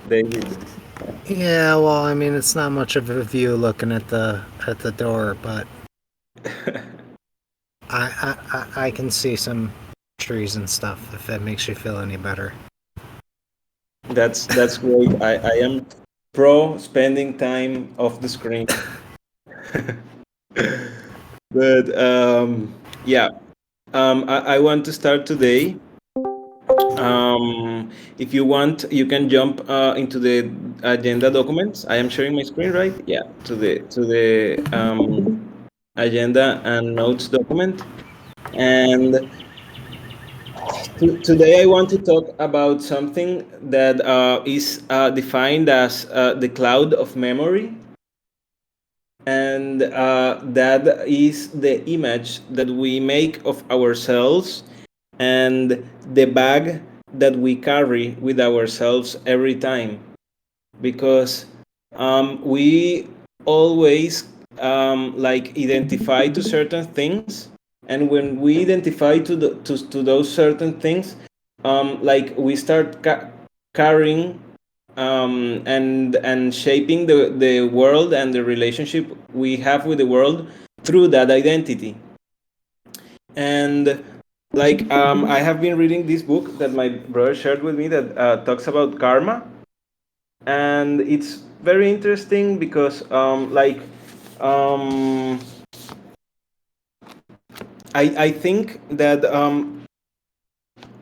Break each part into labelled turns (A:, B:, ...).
A: David.
B: Yeah, well, I mean, it's not much of a view looking at the door, but I can see some trees and stuff if that makes you feel any better.
A: That's great. I am pro spending time off the screen. But yeah, I want to start today. If you want, you can jump into the agenda documents. I am sharing my screen, right? Yeah, to the agenda and notes document. And today I want to talk about something that is defined as the cloud of memory, and that is the image that we make of ourselves and the bag that we carry with ourselves every time, because we always like identify to certain things, and when we identify to those certain things, like we start carrying and shaping the world and the relationship we have with the world through that identity. And like I have been reading this book that my brother shared with me that talks about karma, and it's very interesting because um, I think that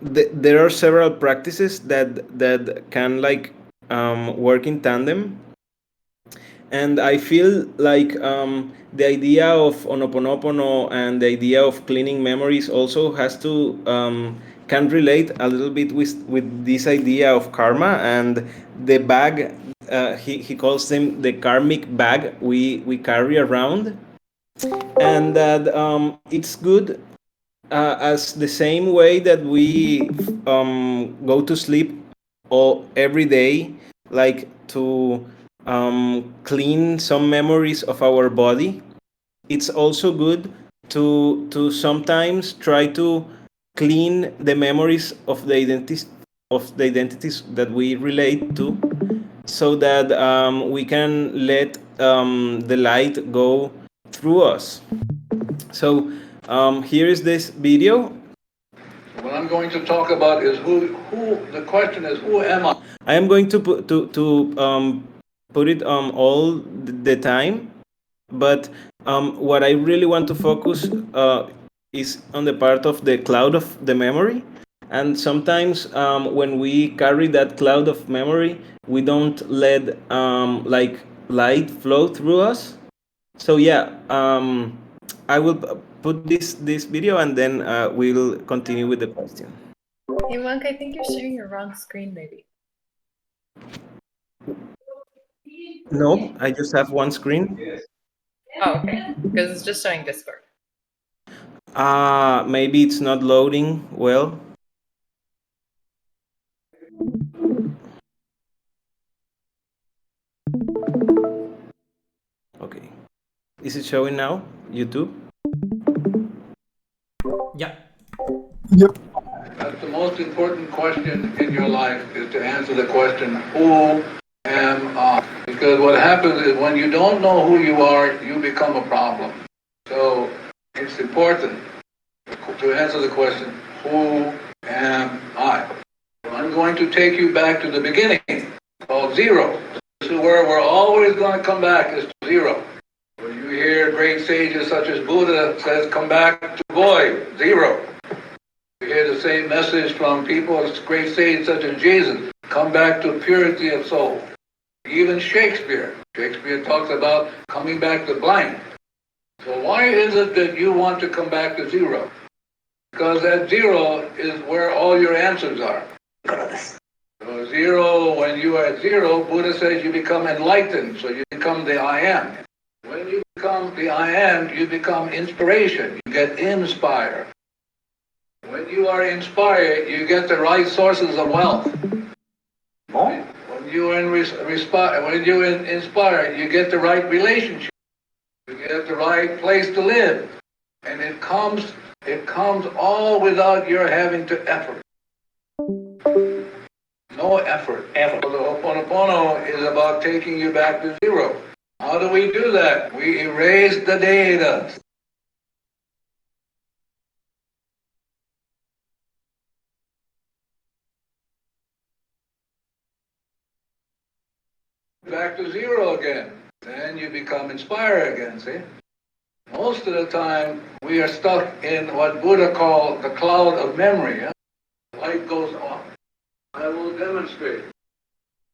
A: there are several practices that can like work in tandem, and I feel like the idea of Ho'oponopono and the idea of cleaning memories also has to can relate a little bit with this idea of karma and the bag. He calls them the karmic bag we carry around, and that it's good as the same way that we go to sleep all every day, like to clean some memories of our body. It's also good to sometimes try to clean the memories of the identities that we relate to, so that we can let the light go through us. So here is this video.
C: What I'm going to talk about is who. The question is, who am I?
A: I am going to put it all the time, but what I really want to focus is on the part of the cloud of the memory. And sometimes when we carry that cloud of memory, we don't let like light flow through us. So yeah, I will put this video, and then we'll continue with the question.
D: Hey, Monk, I think you're sharing your wrong screen, maybe.
A: No, I just have one screen.
D: Oh, okay. Because it's just showing Discord.
A: Maybe it's not loading well. Okay. Is it showing now? YouTube?
E: Yeah.
B: Yep.
C: That's the most important question in your life, is to answer the question, who am I? Because what happens is when you don't know who you are, you become a problem. So it's important to answer the question, who am I? I'm going to take you back to the beginning, called zero. This is where we're always going to come back, is to zero. When you hear great sages such as Buddha says, come back to void, zero. You hear the same message from people as great sages such as Jesus, come back to purity of soul. Even Shakespeare talks about coming back to blank. So why is it that you want to come back to zero? Because that zero is where all your answers are. So zero, when you are at zero, Buddha says you become enlightened, so you become the I am. When you become the I am, you become inspiration. You get inspired. When you are inspired, you get the right sources of wealth. When you are inspired, you get the right relationship. You get the right place to live. And it comes all without your having to effort. No no effort. So the Ho'oponopono is about taking you back to zero. How do we do that? We erase the data. Back to zero again. Then you become inspired again, see? Most of the time, we are stuck in what Buddha called the cloud of memory. Huh? Light goes off. I will demonstrate.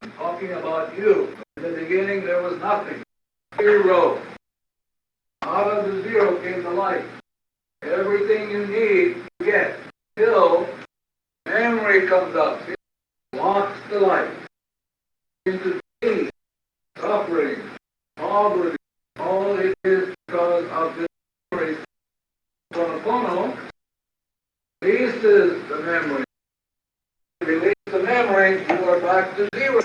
C: I'm talking about you. In the beginning, there was nothing. Zero. Out of the zero came the light. Everything you need, you get. Till memory comes up. See? Blocks the light. Into peace, suffering, poverty. All it is because of this memory. Ho'oponopono releases the memory. Release the memory, you are back to zero.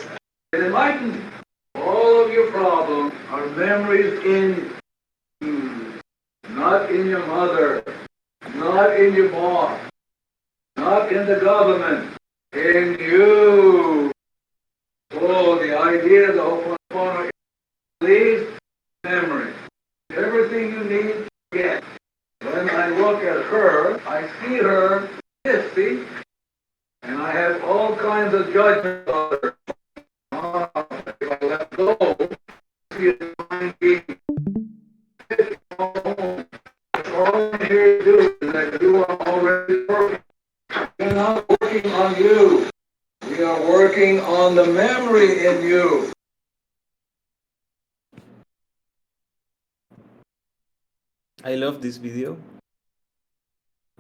C: It enlightens you. All of your problems are memories in you, not in your mother, not in your boss, not in the government, in you. So the idea of the Ho'oponopono is release memory. Everything you need to get. When I look at her, I see her, this, see? And I have all kinds of judgments on her. If I let go, she is mind being. All I'm here to do is that you are already working. We're not working on you. We are working on the memory in you.
A: I love this video.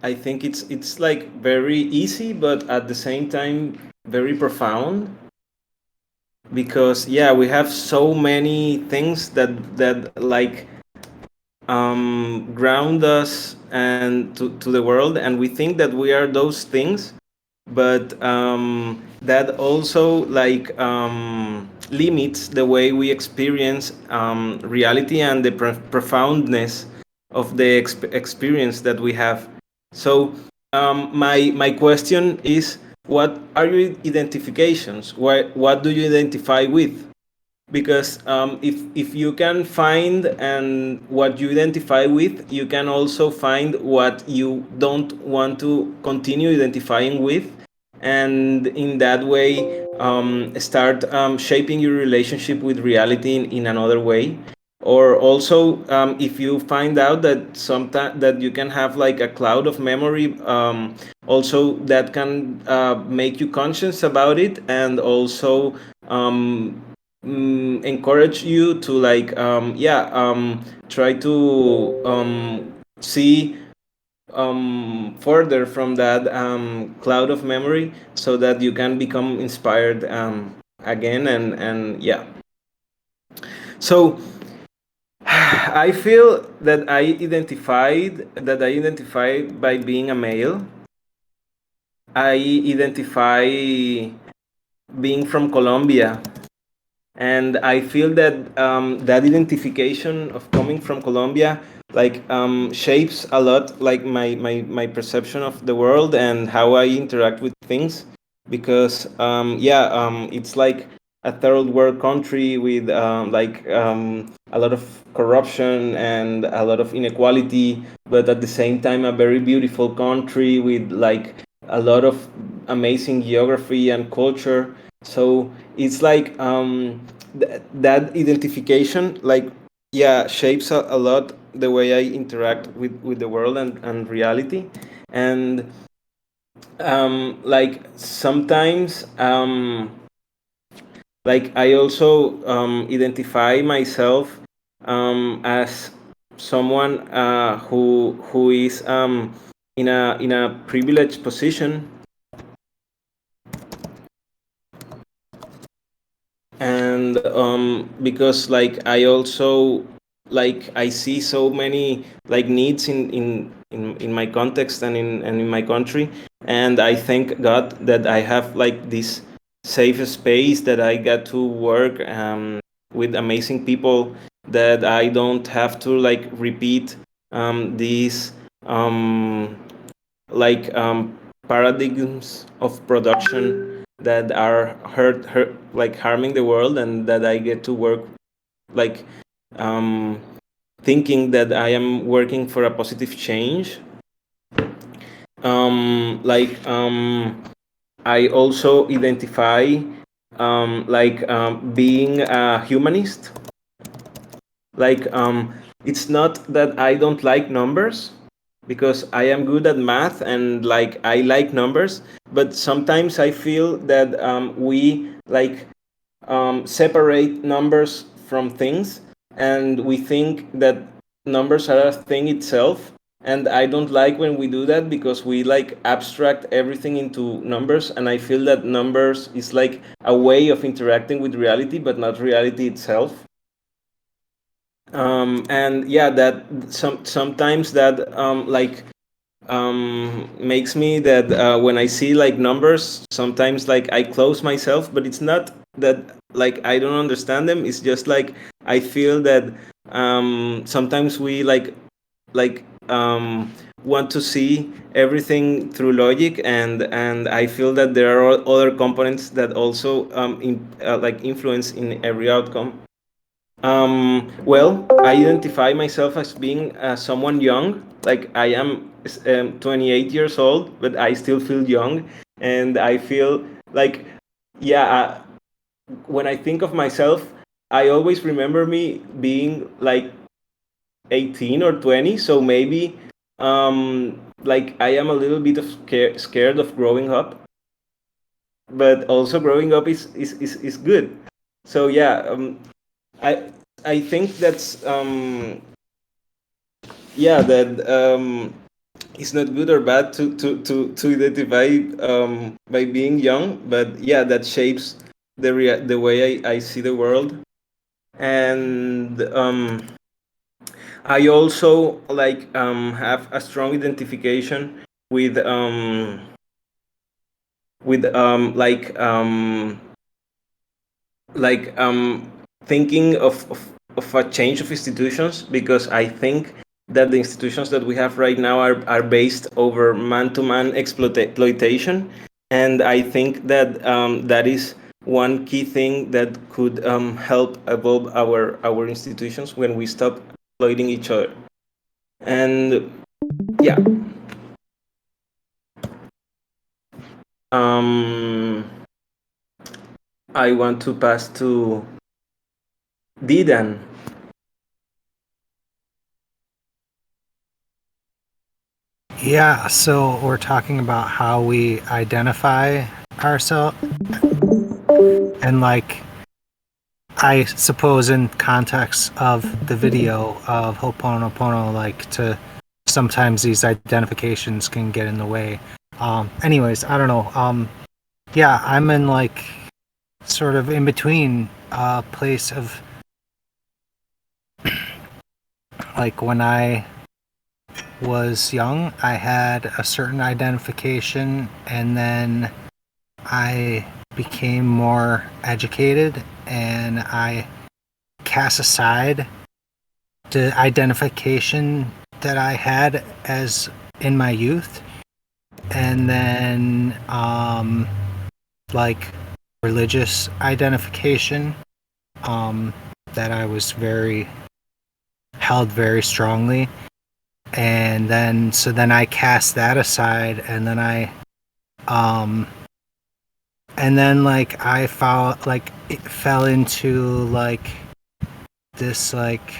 A: I think it's like very easy, but at the same time very profound. Because yeah, we have so many things that like ground us and to the world, and we think that we are those things, but that also like limits the way we experience reality and the profoundness of the experience that we have. So my question is, what are your identifications? What do you identify with? Because if you can find and what you identify with, you can also find what you don't want to continue identifying with, and in that way start shaping your relationship with reality in another way. Or also if you find out that sometimes that you can have like a cloud of memory, also that can make you conscious about it, and also encourage you to like try to see further from that cloud of memory, so that you can become inspired again. And yeah, so I feel that I identified by being a male. I identify being from Colombia, and I feel that that identification of coming from Colombia like shapes a lot like my perception of the world and how I interact with things. Because it's like a third world country with a lot of corruption and a lot of inequality, but at the same time a very beautiful country with like a lot of amazing geography and culture. So it's like that identification like shapes a lot the way I interact with the world and reality. And like sometimes like I also identify myself as someone who is in a privileged position. And because like I also like I see so many like needs in my context and in my country, and I thank God that I have like this safe space, that I get to work with amazing people, that I don't have to like repeat these like paradigms of production that are like harming the world, and that I get to work like thinking that I am working for a positive change. I also identify being a humanist. It's not that I don't like numbers, because I am good at math and like I like numbers, but sometimes I feel that we separate numbers from things, and we think that numbers are a thing itself. And I don't like when we do that, because we like abstract everything into numbers, and I feel that numbers is like a way of interacting with reality, but not reality itself. And yeah, that sometimes that makes me that when I see like numbers, sometimes like I close myself, but it's not that like I don't understand them. It's just like I feel that sometimes we want to see everything through logic, and I feel that there are other components that also influence in every outcome. Well, I identify myself as being someone young. Like I am 28 years old, but I still feel young, and I feel like, yeah. When I think of myself, I always remember me being like 18 or 20. So maybe, like I am a little bit of scared of growing up, but also growing up is good. So yeah, I I think that's yeah, that it's not good or bad to identify by being young, but yeah, that shapes the way I see the world. And I also have a strong identification with with um, like um, thinking of a change of institutions, because I think that the institutions that we have right now are based over man-to-man exploitation, and I think that that is one key thing that could help evolve our institutions when we stop exploiting each other. And yeah, um, I want to pass to Didan.
B: Yeah, so we're talking about how we identify ourselves, and like I suppose in context of the video of Ho'oponopono, like to sometimes these identifications can get in the way. Anyways, I don't know. Yeah, I'm in like sort of in between place of like when I was young, I had a certain identification, and then I became more educated and I cast aside the identification that I had as in my youth, and then like religious identification that I was held very strongly, and then so then I cast that aside, and then like I fell into like this like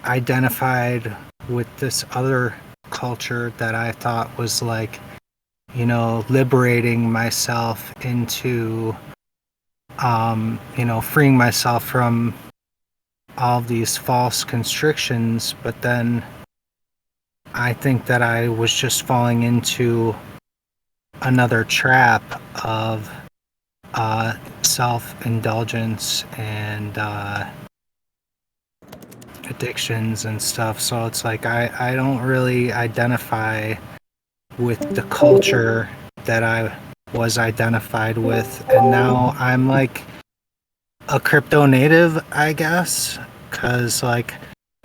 B: identified with this other culture that I thought was like, you know, liberating myself into you know, freeing myself from all these false constrictions, but then I think that I was just falling into another trap of self-indulgence and addictions and stuff. So it's like I don't really identify with the culture that I was identified with, and now I'm like a crypto native, I guess, because like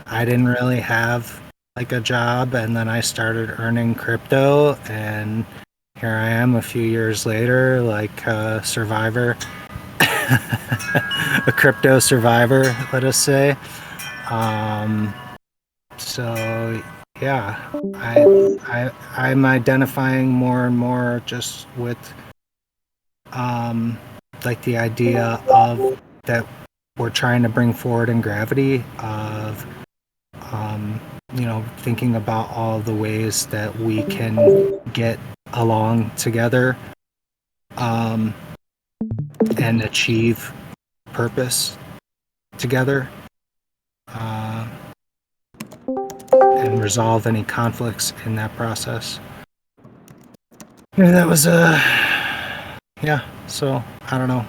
B: I didn't really have like a job, and then I started earning crypto, and here I am a few years later, like a survivor, a crypto survivor, let us say. So yeah, I'm identifying more and more just with like the idea of that we're trying to bring forward in Gravity of thinking about all the ways that we can get along together and achieve purpose together and resolve any conflicts in that process. Yeah, that was yeah. So I don't know.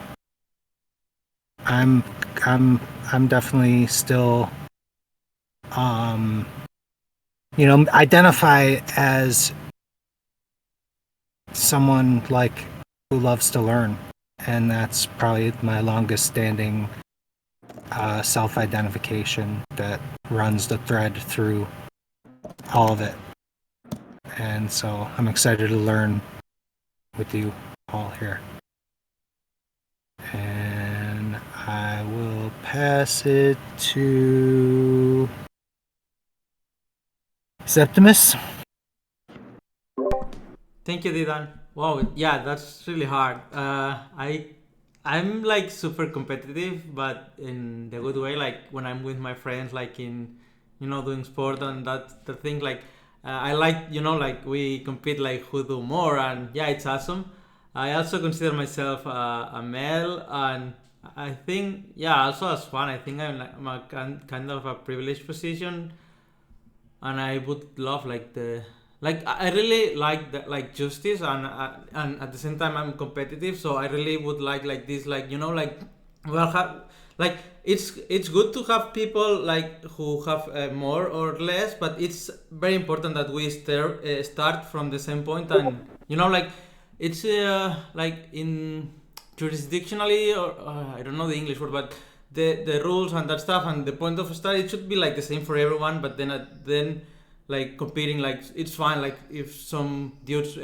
B: I'm I'm definitely still identify as someone like who loves to learn, and that's probably my longest standing self-identification that runs the thread through all of it. And so I'm excited to learn with you all here. And I will pass it to Septimus.
E: Thank you, Didan. Wow, yeah, that's really hard. I'm like super competitive, but in the good way. Like when I'm with my friends, like in doing sport and that the thing. Like I like like we compete like who do more, and yeah, it's awesome. I also consider myself a male, and I think yeah, also as Juan, I think I'm a kind of a privileged position, and I would love like the like I really like the, like justice, and at the same time I'm competitive, so I really would like this, like like well have like it's good to have people like who have more or less, but it's very important that we start from the same point, and like it's like in jurisdictionally, or I don't know the English word, but the rules and that stuff, and the point of start, it should be like the same for everyone. But then like competing, like it's fine. Like if some dudes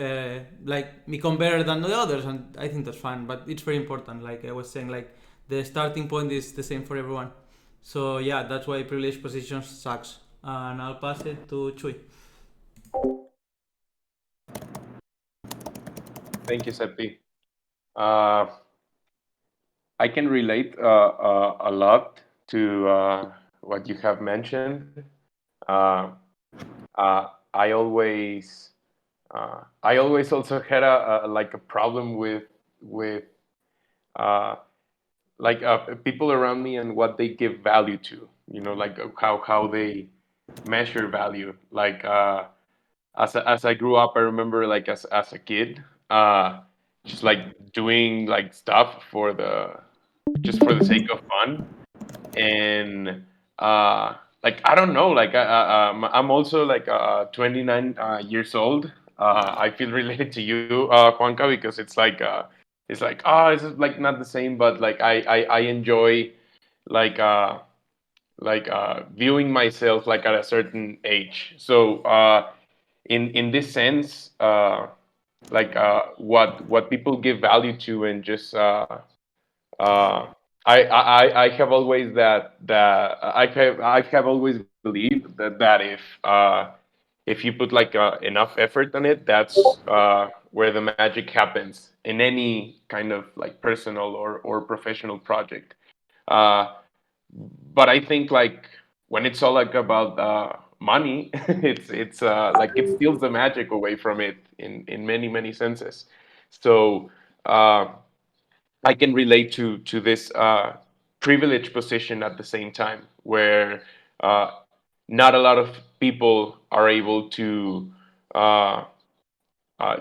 E: like become better than the others, and I think that's fine. But it's very important. Like I was saying, like the starting point is the same for everyone. So yeah, that's why privileged positions sucks. And I'll pass it to Chui.
F: Thank you, Seppi. I can relate a lot to what you have mentioned. Uh, I always also had a like a problem with uh, like people around me and what they give value to. Like how they measure value. Like as I grew up, I remember like as a kid, uh, just like doing like stuff for the just for the sake of fun, and like I don't know, like I'm also like 29 years old. I feel related to you, Juanca, because it's like it's like not the same, but like I enjoy like viewing myself like at a certain age. So in this sense, what people give value to, and just uh, I have always I have always believed that if you put like enough effort on it, that's where the magic happens in any kind of like personal or professional project. Uh, but I think like when it's all like about money, it's like it steals the magic away from it in many senses. So I can relate to this privileged position at the same time, where uh, not a lot of people are able to uh,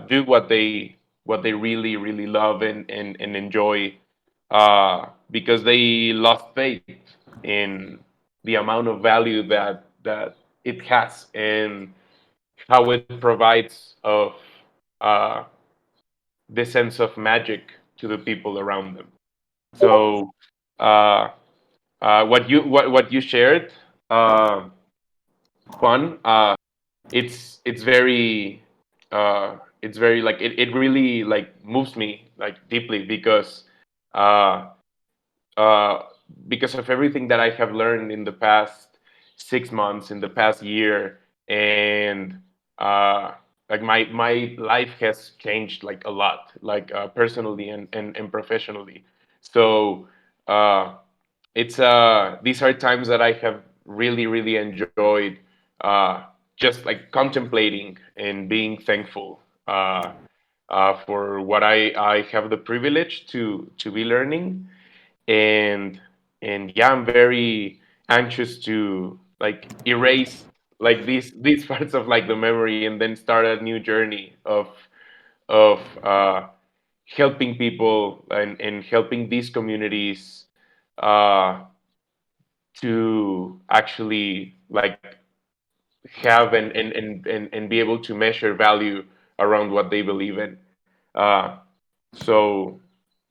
F: do what they really love and enjoy, because they lost faith in the amount of value that it has, and how it provides of uh, this sense of magic to the people around them. So uh, what you shared, Juan, it's very it's very like it really like moves me like deeply uh, uh, because of everything that I have learned in the past 6 months, in the past year, and uh, like my life has changed like a lot, like personally and professionally. So uh, it's these are times that I have really enjoyed, uh, just like contemplating and being thankful for what I have the privilege to be learning, and yeah, I'm very anxious to like erase like these parts of like the memory and then start a new journey of helping people and helping these communities uh, to actually like have and be able to measure value around what they believe in. Uh, so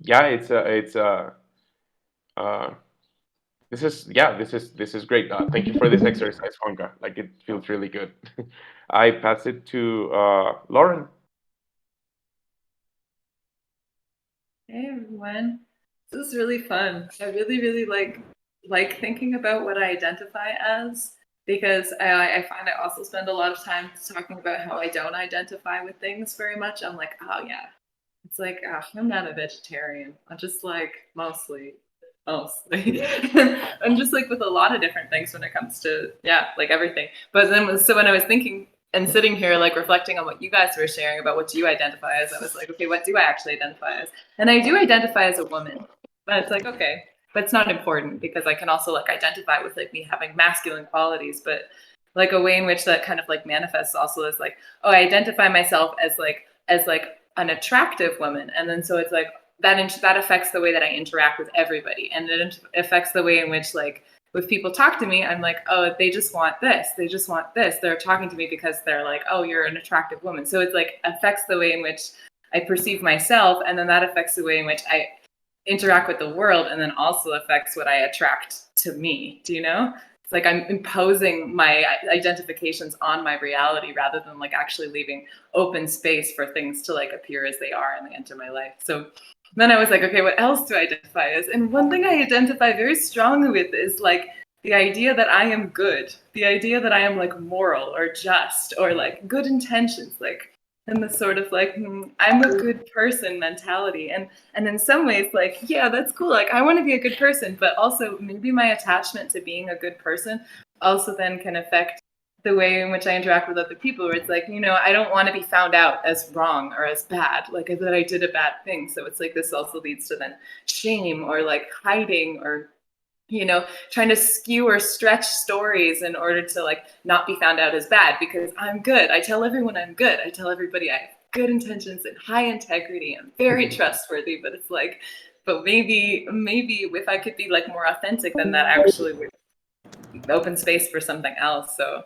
F: yeah, uh, this is great. Thank you for this exercise, Juanca. Like it feels really good. I pass it to Lauren.
D: Hey everyone. This is really fun. I really like thinking about what I identify as because I find I also spend a lot of time talking about how I don't identify with things very much. I'm like, oh yeah. It's like, oh, I'm not a vegetarian. I'm just like mostly. I'm just like with a lot of different things when it comes to yeah, like everything. But then so when I was thinking and sitting here like reflecting on what you guys were sharing about what do you identify as, I was like, okay, what do I actually identify as? And I do identify as a woman. But it's like, okay, but it's not important because I can also like identify with like me having masculine qualities, but like a way in which that kind of like manifests also is like, oh, I identify myself as like an attractive woman, and then so it's like that affects the way that I interact with everybody, and it affects the way in which like if people talk to me, I'm like, oh, they just want this, they just want this. They're talking to me because they're like, oh, you're an attractive woman. So it's like affects the way in which I perceive myself, and then that affects the way in which I interact with the world, and then also affects what I attract to me. Do you know? It's like I'm imposing my identifications on my reality rather than like actually leaving open space for things to like appear as they are and they enter my life. So then I was like, okay, what else do I identify as? And one thing I identify very strongly with is like the idea that I am good, the idea that I am like moral or just or like good intentions, like and the sort of like I'm a good person mentality, and in some ways like yeah, that's cool, like I want to be a good person, but also maybe my attachment to being a good person also then can affect the way in which I interact with other people, where it's like, you know, I don't want to be found out as wrong or as bad, like that I did a bad thing. So it's like this also leads to then shame or like hiding or you know, trying to skew or stretch stories in order to like not be found out as bad because I'm good. I tell everyone I'm good. I tell everybody I have good intentions and high integrity. I'm very trustworthy, but it's like, but maybe if I could be like more authentic, then that actually would open space for something else. So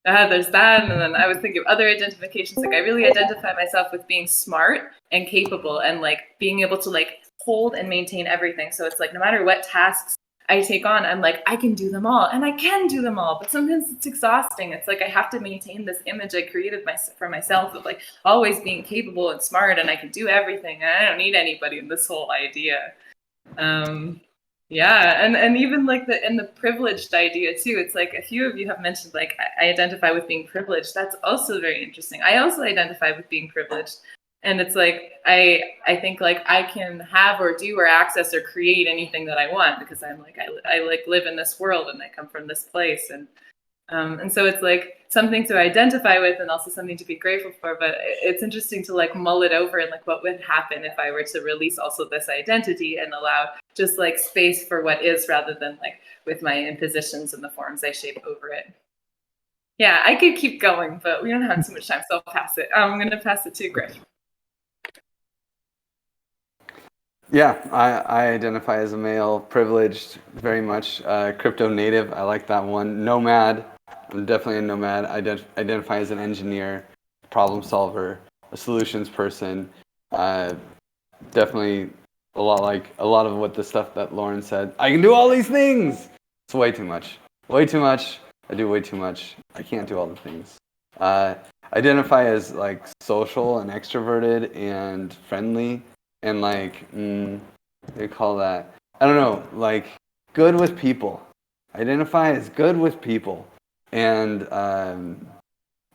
D: there's that. And then I was thinking of other identifications. Like I really identify myself with being smart and capable and like being able to like hold and maintain everything. So it's like no matter what tasks I take on, I'm like, I can do them all and I can do them all. But sometimes it's exhausting. It's like I have to maintain this image I created for myself of like always being capable and smart and I can do everything. And I don't need anybody in this whole idea. Yeah, and even like the privileged idea too. It's like a few of you have mentioned like I identify with being privileged. That's also very interesting. I also identify with being privileged, and it's like I think like I can have or do or access or create anything that I want because I'm like I like live in this world and I come from this place, and so it's like something to identify with and also something to be grateful for. But it's interesting to like mull it over and like what would happen if I were to release also this identity and allow just like space for what is rather than like with my impositions and the forms I shape over it. Yeah, I could keep going, but we don't have too much time, so I'll pass it. I'm going to pass it to Griff.
G: Yeah, I identify as a male, privileged, very much crypto native. I like that one. Nomad. I'm definitely a nomad. I identify as an engineer, problem solver, a solutions person. Definitely a lot of what the stuff that Lauren said. I can do all these things. It's way too much. Way too much. I do way too much. I can't do all the things. Identify as like social and extroverted and friendly and like they call that, I don't know, like good with people. Identify as good with people. And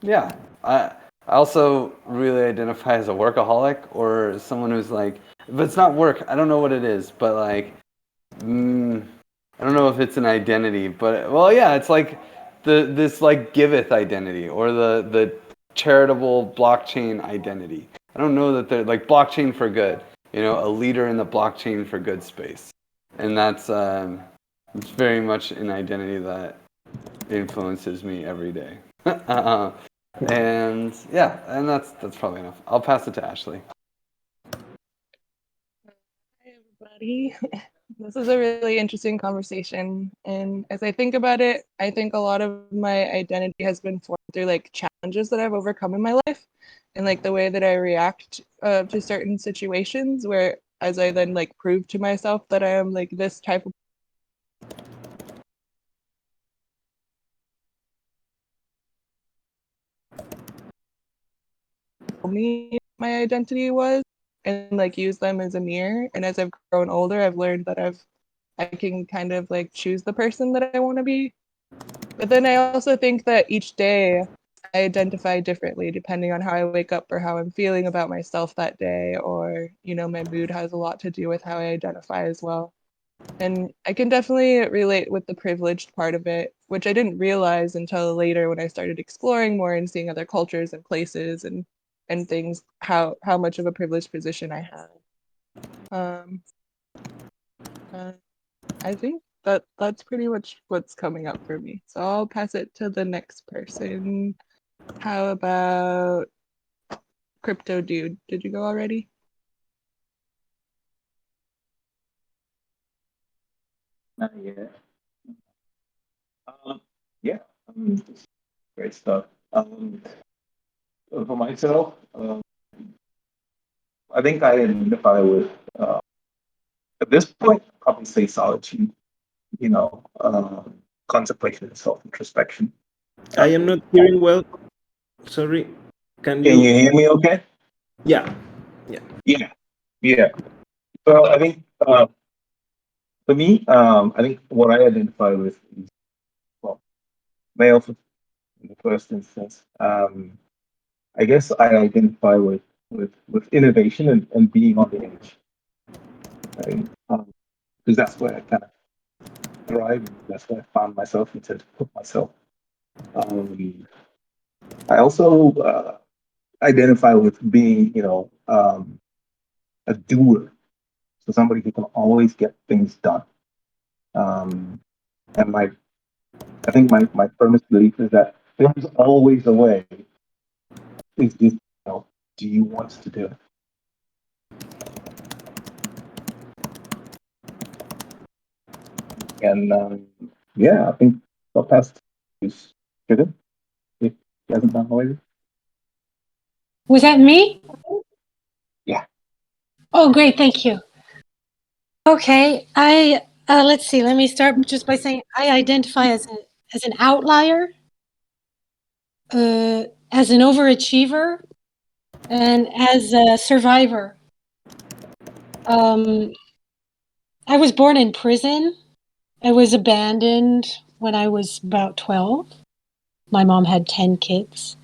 G: yeah, I also really identify as a workaholic or someone who's like, if it's not work, I don't know what it is, but like, I don't know if it's an identity, but well, yeah, it's like this like giveth identity or the charitable blockchain identity. I don't know that they're like blockchain for good, you know, a leader in the blockchain for good space, and that's it's very much an identity that influences me every day. And yeah, and that's probably enough. I'll pass it to Ashley.
H: Hi, everybody. This is a really interesting conversation. And as I think about it, I think a lot of my identity has been formed through like challenges that I've overcome in my life and like the way that I react to certain situations where as I then like prove to myself that I am like this type of me my identity was and like use them as a mirror. And as I've grown older, I've learned that I can kind of like choose the person that I want to be. But then I also think that each day I identify differently depending on how I wake up or how I'm feeling about myself that day, or, you know, my mood has a lot to do with how I identify as well. And I can definitely relate with the privileged part of it, which I didn't realize until later when I started exploring more and seeing other cultures and places and things, how much of a privileged position I have. Um, uh, I think that's pretty much what's coming up for me. So I'll pass it to the next person. How about Crypto Dude? Did you go already?
I: Yeah. Yeah. Great stuff. For myself, I think I identify with at this point probably say solitude. You know, contemplation and self introspection.
A: I am not hearing well. Sorry. Can
I: Can you
A: you?
I: hear me? Okay.
A: Yeah. Yeah.
I: Yeah. Yeah. Well, I think for me, I think what I identify with is well, male in the first instance. I guess I identify with innovation and being on the edge, right? Because that's where I kind of thrive. That's where I found myself and to put myself. Um, I also identify with being, a doer. So somebody who can always get things done. Um, and I think my firmest belief is that there's always a way. It's just, do you want to do it? And yeah, I think the past is good. If he hasn't done already.
J: Was that me?
I: Yeah.
J: Oh, great, thank you. Okay, I let's see. Let me start just by saying I identify as an outlier, as an overachiever, and as a survivor. I was born in prison. I was abandoned when I was about 12. My mom had 10 kids.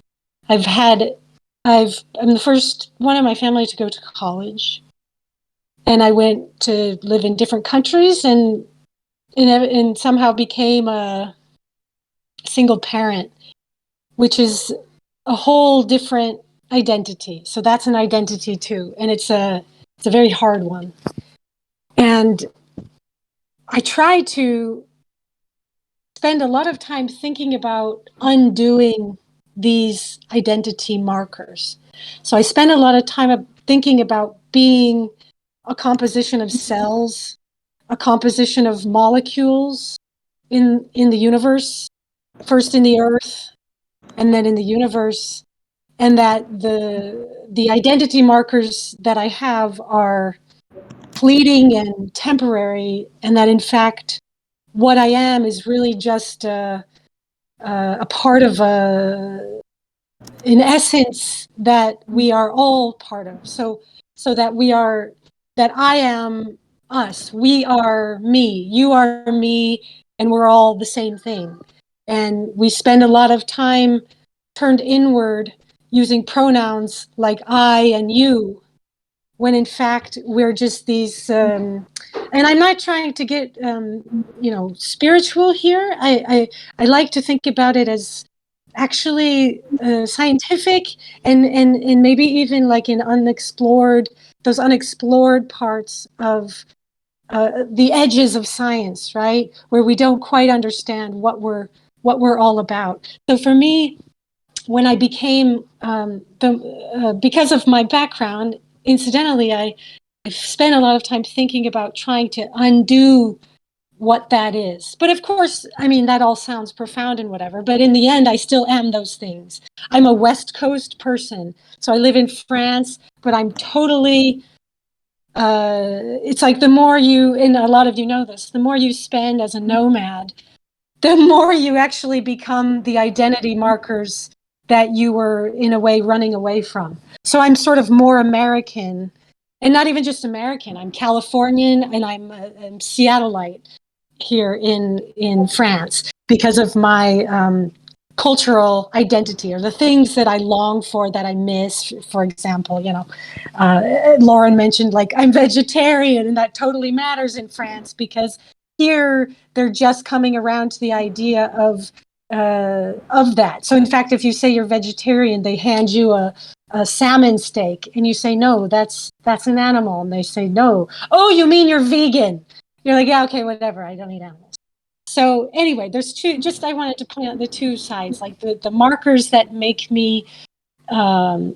J: I'm the first one in my family to go to college. And I went to live in different countries and somehow became a single parent, which is a whole different identity. So that's an identity too. And it's a very hard one. And I try to spend a lot of time thinking about undoing these identity markers. So I spend a lot of time thinking about being a composition of cells, a composition of molecules in the universe, first in the earth and then in the universe, and that the identity markers that I have are fleeting and temporary, and that in fact what I am is really just a part of in essence, that we are all part of. So that we are, that I am us, we are me, you are me, and we're all the same thing. And we spend a lot of time turned inward using pronouns like I and you, when in fact we're just these, and I'm not trying to get, spiritual here. I like to think about it as actually scientific, and maybe even like in those unexplored parts of the edges of science, right, where we don't quite understand what we're all about. So for me, when I became because of my background, incidentally, I've spent a lot of time thinking about trying to undo what that is. But of course, I mean, that all sounds profound and whatever, but in the end, I still am those things. I'm a West Coast person. So I live in France, but I'm totally, it's like the more you, and a lot of you know this, the more you spend as a nomad, the more you actually become the identity markers that you were in a way running away from. So I'm sort of more American, and not even just American. I'm Californian, and I'm Seattleite here in France because of my cultural identity, or the things that I long for that I miss. For example, Lauren mentioned, like, I'm vegetarian, and that totally matters in France because here they're just coming around to the idea of that. So in fact, if you say you're vegetarian, they hand you a salmon steak, and you say, no, that's an animal, and they say, no, oh, you mean you're vegan? You're like, yeah, okay, whatever, I don't eat animals. So anyway, there's I wanted to point out the two sides, like the markers that make me a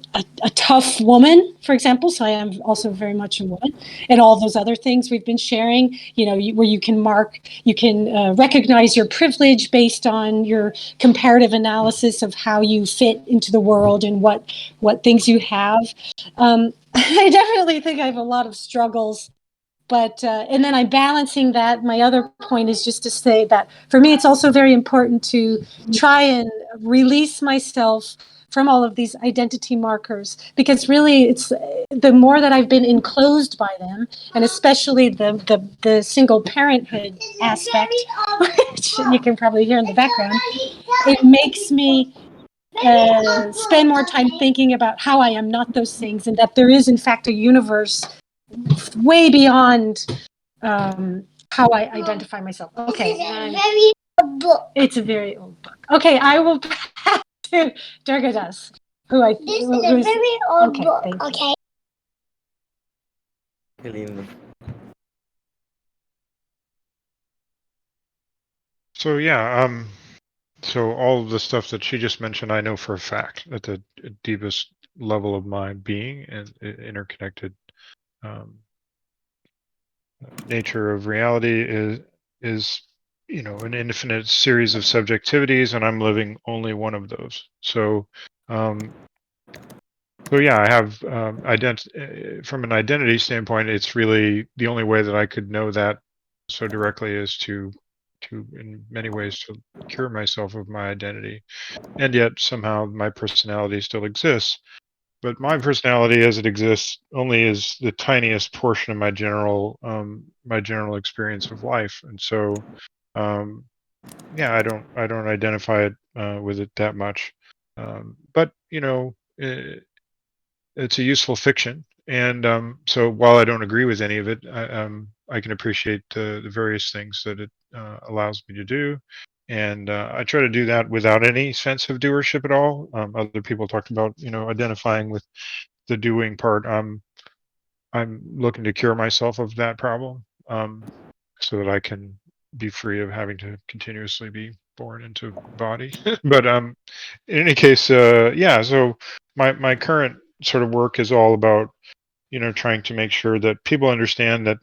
J: tough woman, for example. So I am also very much a woman, and all those other things we've been sharing, where you can recognize your privilege based on your comparative analysis of how you fit into the world and what things you have. I definitely think I have a lot of struggles. But and then I'm balancing that. My other point is just to say that for me, it's also very important to try and release myself from all of these identity markers, because really it's the more that I've been enclosed by them, and especially the single parenthood aspect, which you can probably hear in the background, it makes me spend more time thinking about how I am not those things, and that there is in fact a universe way beyond how I identify myself. Okay. It's a very old book. Okay, I will pass to Durgadas, who I think is a very old book. Okay.
A: Qué lindo.
K: So yeah, so all of the stuff that she just mentioned, I know for a fact at the deepest level of my being and interconnected nature of reality is an infinite series of subjectivities, and I'm living only one of those. So yeah, I have from an identity standpoint, it's really the only way that I could know that so directly is to in many ways to cure myself of my identity, and yet somehow my personality still exists. But my personality as it exists only is the tiniest portion of my general experience of life, and so yeah, I don't identify it with it that much. But it's a useful fiction, and so while I don't agree with any of it, I can appreciate the various things that it allows me to do, and I try to do that without any sense of doership at all. Other people talked about identifying with the doing part. I'm looking to cure myself of that problem, so that I can be free of having to continuously be born into body. But in any case, yeah. So my current sort of work is all about trying to make sure that people understand that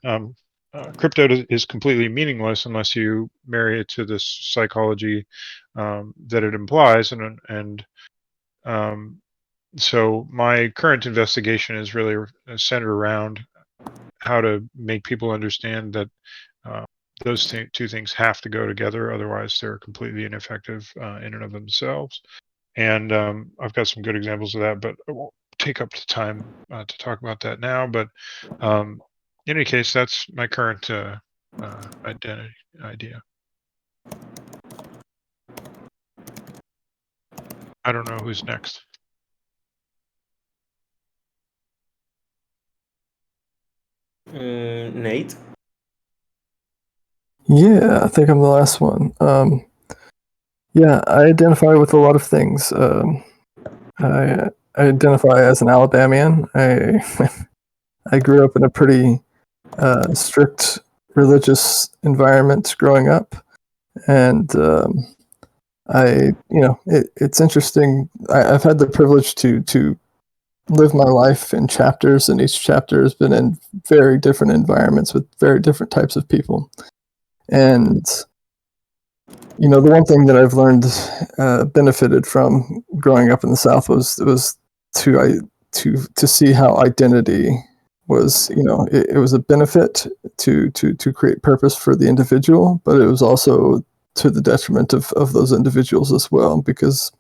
K: crypto is completely meaningless unless you marry it to this psychology that it implies, and um, so my current investigation is really centered around how to make people understand that uh, those two things have to go together, otherwise they're completely ineffective in and of themselves. And I've got some good examples of that, but I won't take up the time to talk about that now. But in any case, that's my current identity idea. I don't know who's next.
A: Nate?
L: Yeah, I think I'm the last one. Yeah, I identify with a lot of things. I identify as an Alabamian. I grew up in a pretty strict religious environment growing up, and it's interesting. I've had the privilege to live my life in chapters, and each chapter has been in very different environments with very different types of people. And the one thing that I've learned benefited from growing up in the South was to see how identity was, it was a benefit to create purpose for the individual, but it was also to the detriment of those individuals as well, because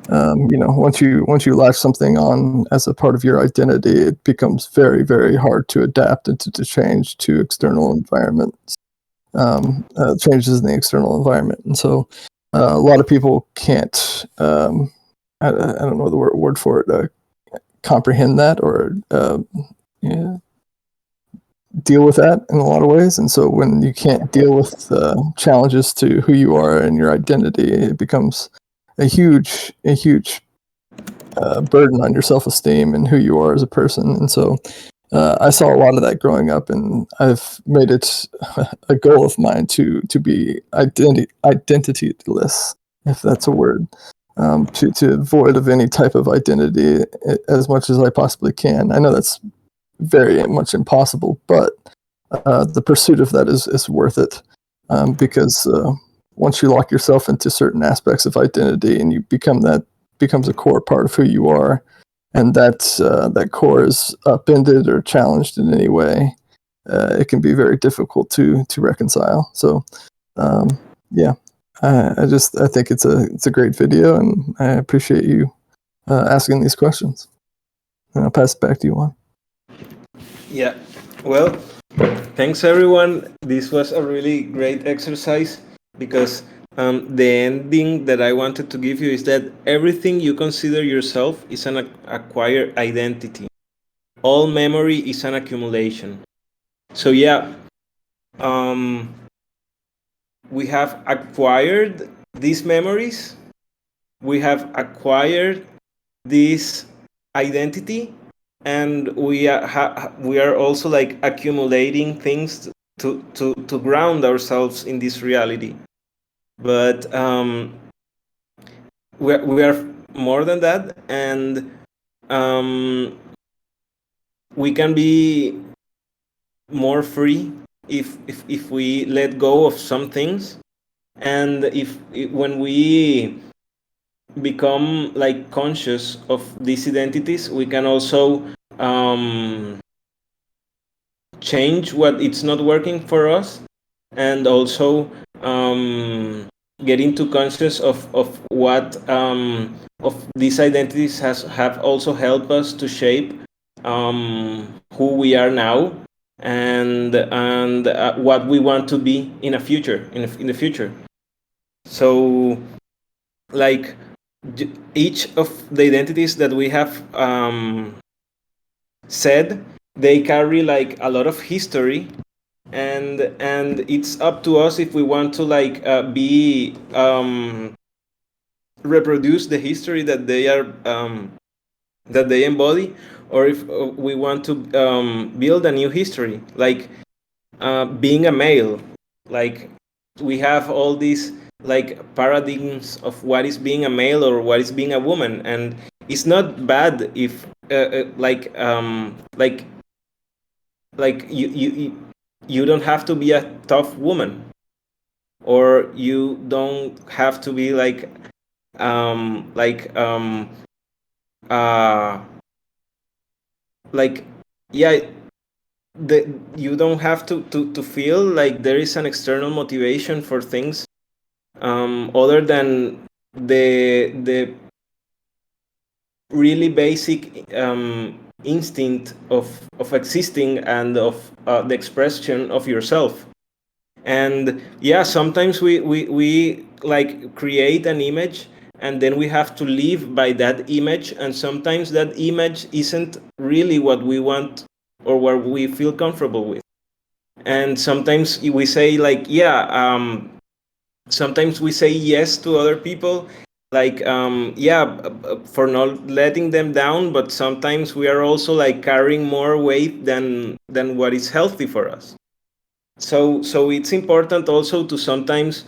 L: once you latch something on as a part of your identity, it becomes very, very hard to adapt and to change to external environments, changes in the external environment. And so a lot of people can't, I don't know the word for it, comprehend that or deal with that in a lot of ways. And so when you can't deal with challenges to who you are and your identity, it becomes a huge burden on your self-esteem and who you are as a person. And so I saw a lot of that growing up, and I've made it a goal of mine to be identityless, if that's a word, to void of any type of identity as much as I possibly can. I know that's very much impossible, but the pursuit of that is worth it, because once you lock yourself into certain aspects of identity and you becomes a core part of who you are, and that core is upended or challenged in any way, it can be very difficult to reconcile. So yeah, I think it's a great video, and I appreciate you asking these questions. And I'll pass it back to you, Juan.
A: Yeah, well, thanks everyone. This was a really great exercise, because the ending that I wanted to give you is that everything you consider yourself is an acquired identity. All memory is an accumulation. So yeah, we have acquired these memories, we have acquired this identity, and we are also like accumulating things to ground ourselves in this reality. But we are more than that, and we can be more free if we let go of some things, and when we become like conscious of these identities, we can also change what it's not working for us, and also get into conscious of what of these identities have also helped us to shape who we are now, and what we want to be in a future in the future. So like each of the identities that we have said, they carry like a lot of history, and it's up to us if we want to like be reproduce the history that they are that they embody, or if we want to build a new history, like being a male. Like we have all these like paradigms of what is being a male or what is being a woman, and it's not bad if like you don't have to be a tough woman, or you don't have to be like yeah, you don't have to feel like there is an external motivation for things other than the really basic instinct of existing and of the expression of yourself. And yeah, sometimes we like create an image and then we have to live by that image, and sometimes that image isn't really what we want or what we feel comfortable with. And sometimes we say like, yeah, sometimes we say yes to other people, like for not letting them down, but sometimes we are also like carrying more weight than what is healthy for us. So it's important also to sometimes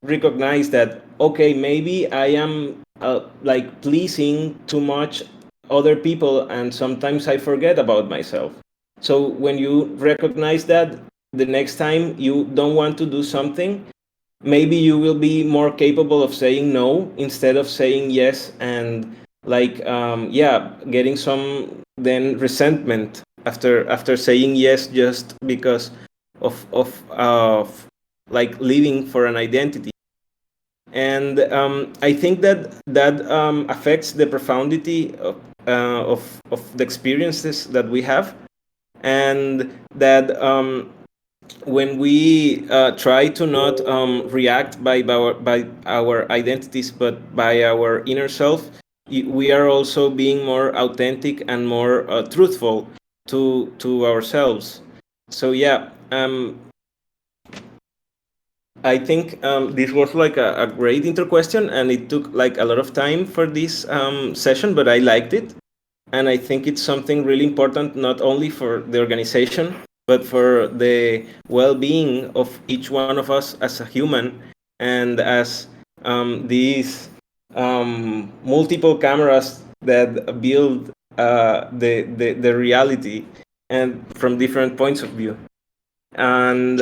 A: recognize that, okay, maybe I am like pleasing too much other people, and sometimes I forget about myself. So when you recognize that, the next time you don't want to do something, maybe you will be more capable of saying no instead of saying yes, and like getting some then resentment after saying yes just because of like living for an identity. And I think that affects the profundity of the experiences that we have, and that when we try to not react by our identities but by our inner self, we are also being more authentic and more truthful to ourselves. So yeah, I think this was like a great inter question, and it took like a lot of time for this session, but I liked it. And I think it's something really important, not only for the organization, but for the well-being of each one of us as a human, and as these multiple cameras that build the reality, and from different points of view. And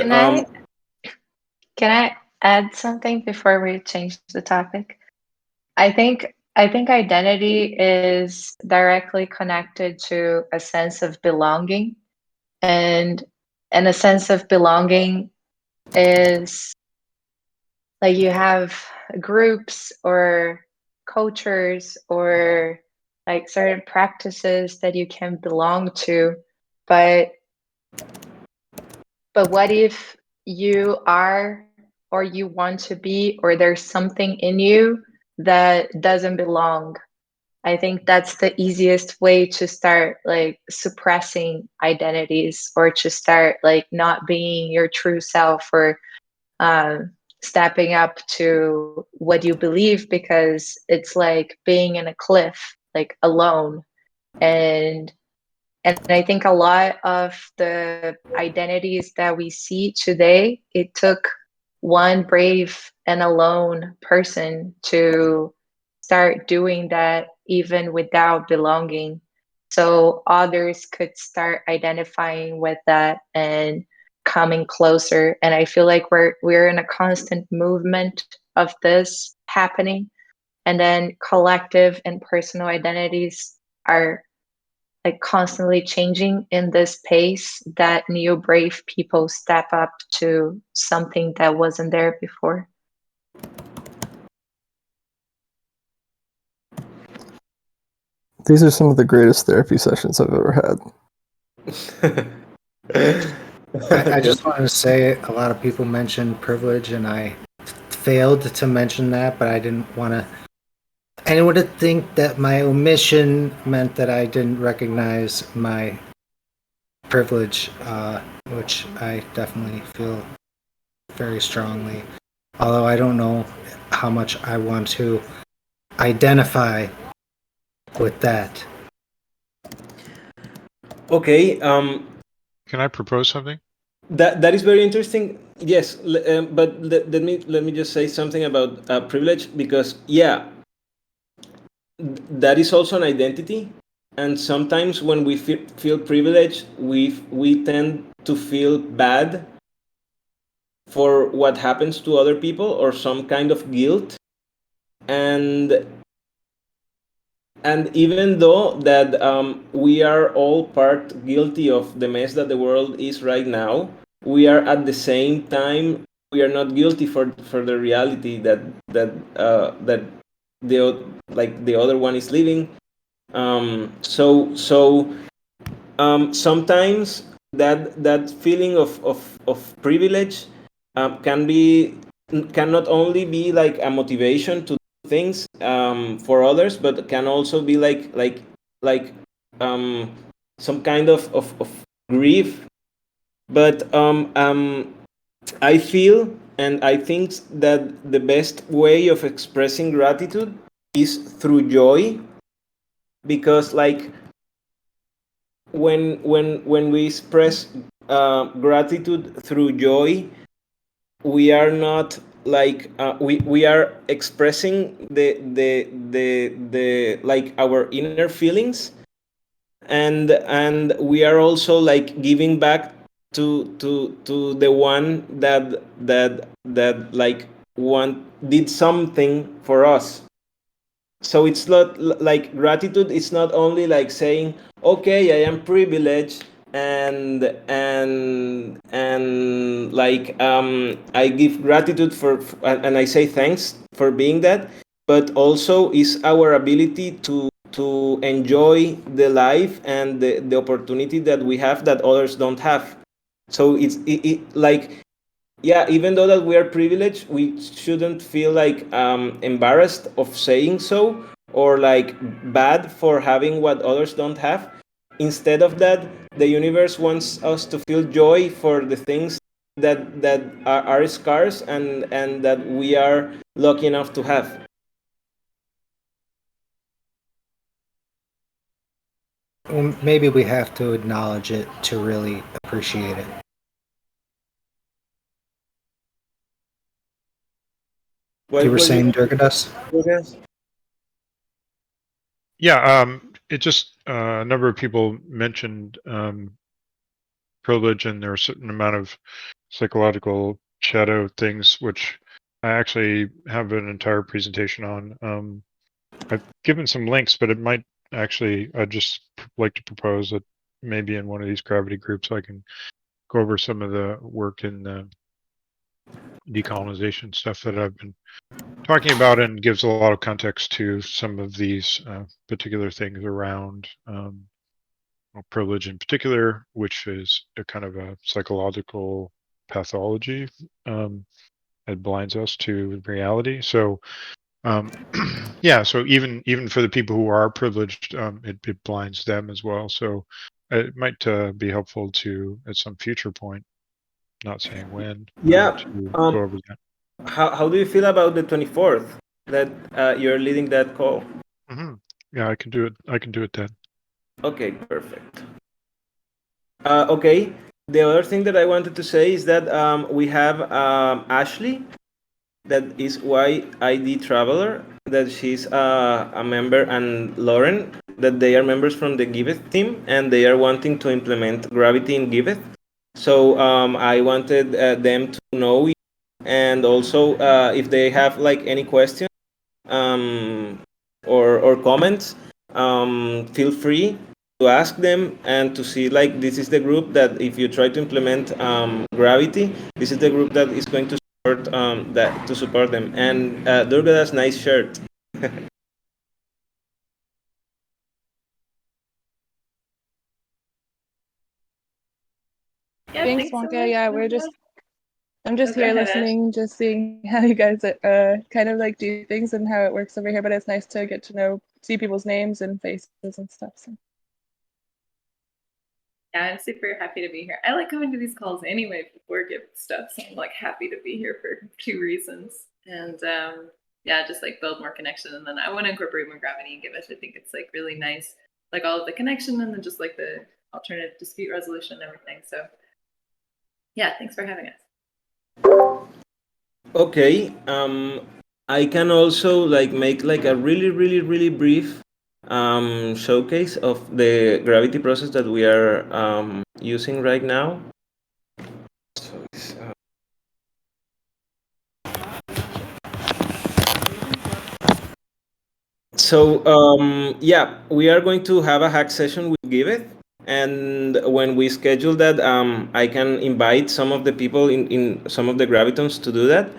M: Can I add something before we change the topic? I think identity is directly connected to a sense of belonging, and a sense of belonging is like you have groups or cultures or like certain practices that you can belong to, but what if you are, or you want to be, or there's something in you that doesn't belong? I think that's the easiest way to start like suppressing identities, or to start like not being your true self, or stepping up to what you believe, because it's like being in a cliff, like alone. And I think a lot of the identities that we see today, it took one brave and alone person to start doing that, even without belonging. So others could start identifying with that and coming closer. And I feel like we're in a constant movement of this happening. And then collective and personal identities are like constantly changing in this pace that new brave people step up to something that wasn't there before.
L: These are some of the greatest therapy sessions I've ever had.
B: I just wanted to say a lot of people mentioned privilege, and I failed to mention that, but I didn't want to anyone to think that my omission meant that I didn't recognize my privilege, which I definitely feel very strongly. Although I don't know how much I want to identify with that.
A: Okay.
K: Can I propose something?
A: That is very interesting. Yes, but let me just say something about privilege, because yeah, that is also an identity, and sometimes when we feel privileged, we tend to feel bad for what happens to other people, or some kind of guilt, and even though that we are all part guilty of the mess that the world is right now, we are at the same time, we are not guilty for the reality that the like the other one is living. Sometimes that feeling of privilege can be can not only be like a motivation to do things for others, but can also be like um, some kind of grief. But I feel and I think that the best way of expressing gratitude is through joy, because like when we express gratitude through joy, we are not like we are expressing the like our inner feelings, and we are also like giving back to the one that like one did something for us. So it's not like gratitude, it's not only like saying, okay, I am privileged, and like I give gratitude and I say thanks for being that, but also is our ability to enjoy the life and the opportunity that we have that others don't have. So it like, yeah, even though that we are privileged, we shouldn't feel like embarrassed of saying so, or like bad for having what others don't have. Instead of that, the universe wants us to feel joy for the things that are scarce and that we are lucky enough to have.
B: Well, maybe we have to acknowledge it to really appreciate it. You were saying, Durgadas?
K: Yeah, it just a number of people mentioned privilege, and there are a certain amount of psychological shadow things, which I actually have an entire presentation on. I've given some links, but it might actually, I'd just like to propose that maybe in one of these gravity groups I can go over some of the work in the decolonization stuff that I've been talking about, and gives a lot of context to some of these particular things around privilege in particular, which is a kind of a psychological pathology that blinds us to reality. So yeah, so even for the people who are privileged, it blinds them as well. So it might be helpful to, at some future point, not saying when,
A: Yeah.
K: to go over that.
A: How do you feel about the 24th that you're leading that call?
K: Yeah, I can do it. I can do it then.
A: Okay, perfect. Okay, the other thing that I wanted to say is that we have Ashley, that is YID Traveler, that she's a member, and Lauren, that they are members from the Giveth team, and they are wanting to implement Gravity in Giveth. So I wanted them to know, and also if they have like any questions or comments, feel free to ask them, and to see like this is the group that if you try to implement Gravity, this is the group that is going to support that to support them. And Durga's nice shirt.
H: Thanks,
D: so
H: Wonka.
D: much.
H: Yeah, I'm just
D: Oh, go
H: here
D: ahead, Ash.
H: listening, just seeing how you guys kind of like do things and how it works over here. But it's nice to get to know, see people's names and faces and stuff. So.
D: Yeah, I'm super happy to be here. I like coming to these calls anyway before gift stuff, so I'm like happy to be here for 2 reasons. And yeah, just like build more connection, and then I want to incorporate more gravity and give it. I think it's like really nice, like all of the connection, and then just like the alternative dispute resolution and everything. So yeah, thanks for having us.
A: Okay, I can also like make like a really brief showcase of the gravity process that we are using right now. So it's, yeah, we are going to have a hack session with Giveth, and when we schedule that, I can invite some of the people in some of the Gravitons to do that.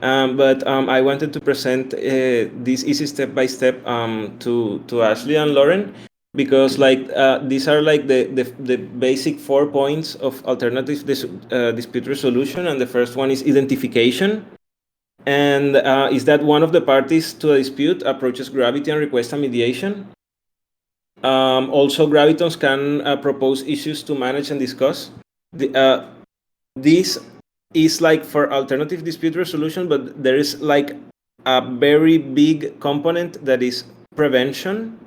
A: But I wanted to present this easy step-by-step to Ashley and Lauren, because like these are like the basic 4 points of alternative dispute resolution. And the first one is identification. And is that one of the parties to a dispute approaches Gravity and requests a mediation. Also, Gravitons can propose issues to manage and discuss. This is like for alternative dispute resolution, but there is like a very big component that is prevention,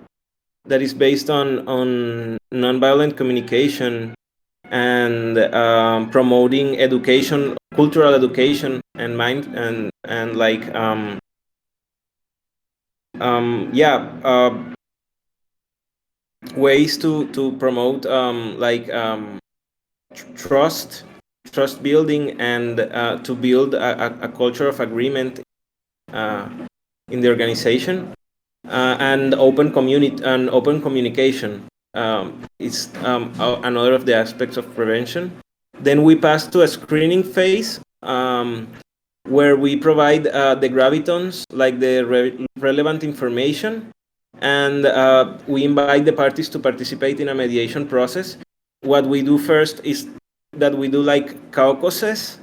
A: that is based on nonviolent communication and promoting education, cultural education, and mind and like ways to promote trust building, and to build a culture of agreement in the organization, and open communication is another of the aspects of prevention. Then we pass to a screening phase, where we provide the Gravitons like the relevant information, and we invite the parties to participate in a mediation process. What we do first is that we do like caucuses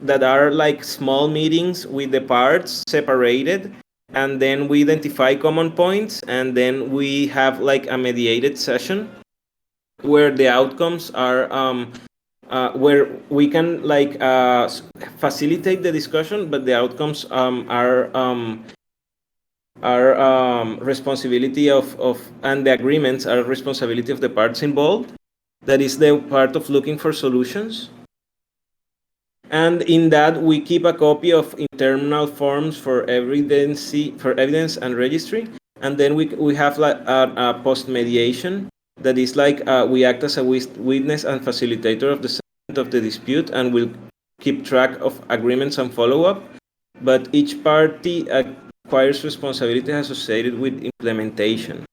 A: that are like small meetings with the parts separated, and then we identify common points, and then we have like a mediated session where the outcomes are where we can like facilitate the discussion, but the outcomes are responsibility of and the agreements are responsibility of the parts involved. That is the part of looking for solutions. And in that, we keep a copy of internal forms for evidence and registry. And then we have like a post mediation that is like we act as a witness and facilitator of the settlement of the dispute, and we'll keep track of agreements and follow up. But each party acquires responsibility associated with implementation.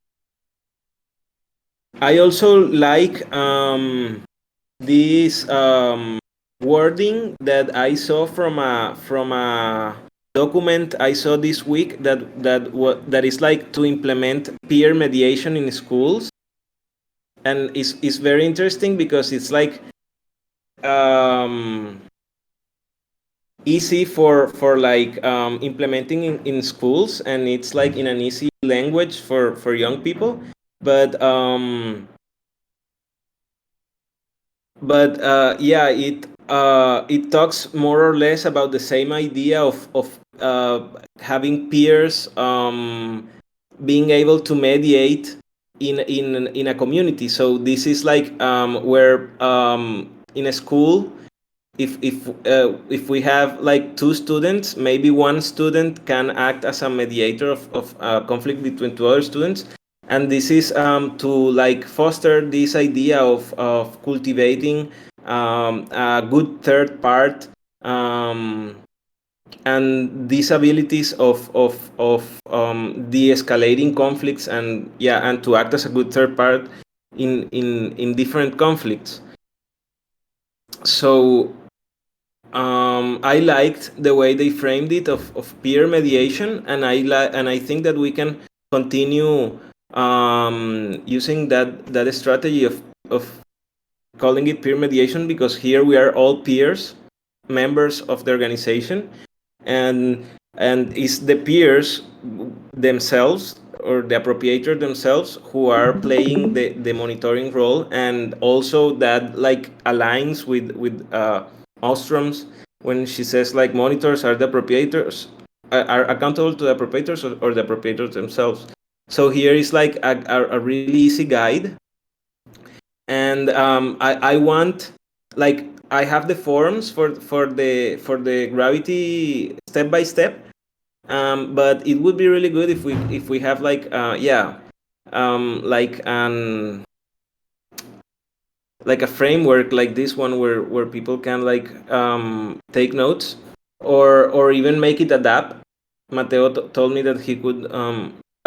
A: I also like this wording that I saw from a document I saw this week that is like to implement peer mediation in schools, and it's very interesting because it's like easy for like implementing in schools, and it's like in an easy language for young people, but yeah, it talks more or less about the same idea of having peers being able to mediate in a community. So this is like where in a school, if we have like 2 students, maybe one student can act as a mediator of conflict between 2 other students. And this is to like foster this idea of cultivating a good third part, and these abilities of de-escalating conflicts, and to act as a good third part in different conflicts. So I liked the way they framed it of peer mediation, and I think that we can continue using that strategy of calling it peer mediation, because here we are all peers, members of the organization, and it's the peers themselves or the appropriator themselves who are playing the monitoring role, and also that like aligns with Ostrom's when she says like monitors are the appropriators, are accountable to the appropriators or the appropriators themselves. So here is like a really easy guide, and I want like I have the forms for the Gravity step by step, but it would be really good if we have like like a framework like this one where people can like take notes, or even make it adapt. Mateo told me that he could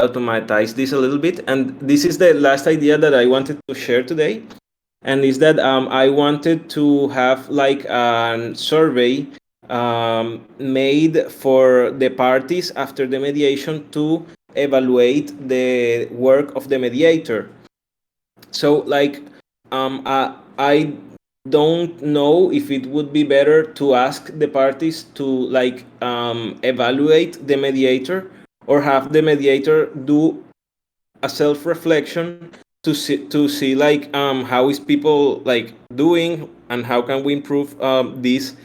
A: automatize this a little bit, and this is the last idea that I wanted to share today, and is that I wanted to have like a survey made for the parties after the mediation to evaluate the work of the mediator. So, like, I don't know if it would be better to ask the parties to like evaluate the mediator, or have the mediator do a self-reflection to see like how is people like doing, and how can we improve this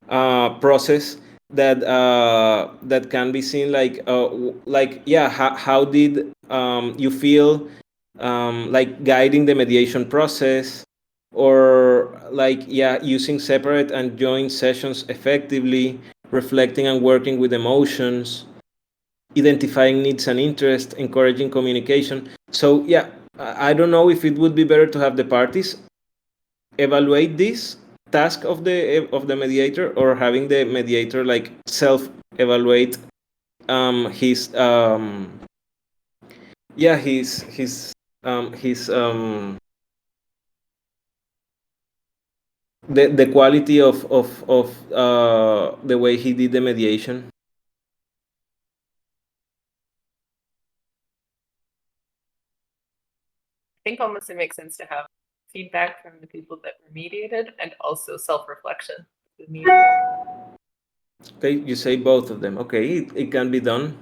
A: process that can be seen like yeah, how did you feel like guiding the mediation process, or like yeah, using separate and joint sessions effectively, reflecting and working with emotions, identifying needs and interests, encouraging communication. So yeah, I don't know if it would be better to have the parties evaluate this task of the mediator, or having the mediator like self evaluate his yeah his the quality of the way he did the mediation.
D: I think almost it makes sense to have feedback from the people that were mediated and also self-reflection of the mediator.
A: Okay, you say both of them. Okay, it can be done.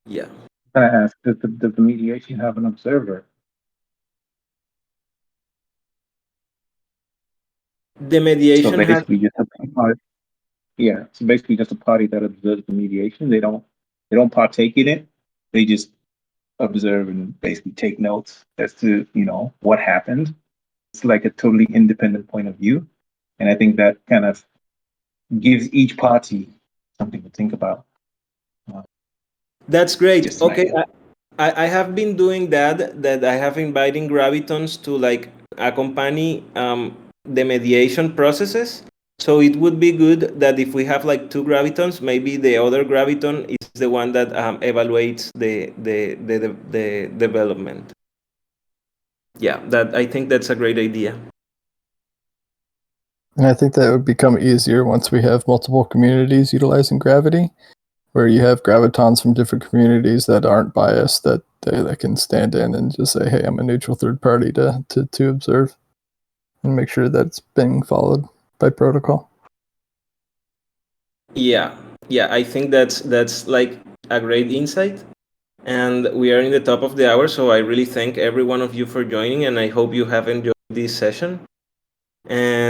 A: Yeah.
I: I ask, does the mediation have an observer?
A: The
I: So
A: mediation has
I: basically, just a party. Yeah. So basically, just a party that observes the mediation. They don't partake in it. They just observe and basically take notes as to what happened. It's like a totally independent point of view, and I think that kind of gives each party something to think about.
A: That's great.
I: Just an
A: Okay,
I: idea.
A: I have been doing that I have inviting Gravitons to like accompany the mediation processes. So it would be good that if we have like two Gravitons, maybe the other Graviton is the one that evaluates the development. Yeah, that I think that's a great idea.
L: And I think that would become easier once we have multiple communities utilizing gravity, where you have gravitons from different communities that aren't biased, that can stand in and just say, hey, I'm a neutral third party to observe and make sure that it's being followed by protocol.
A: Yeah, I think that's like a great insight. And we are in the top of the hour, so I really thank every one of you for joining, and I hope you have enjoyed this session. And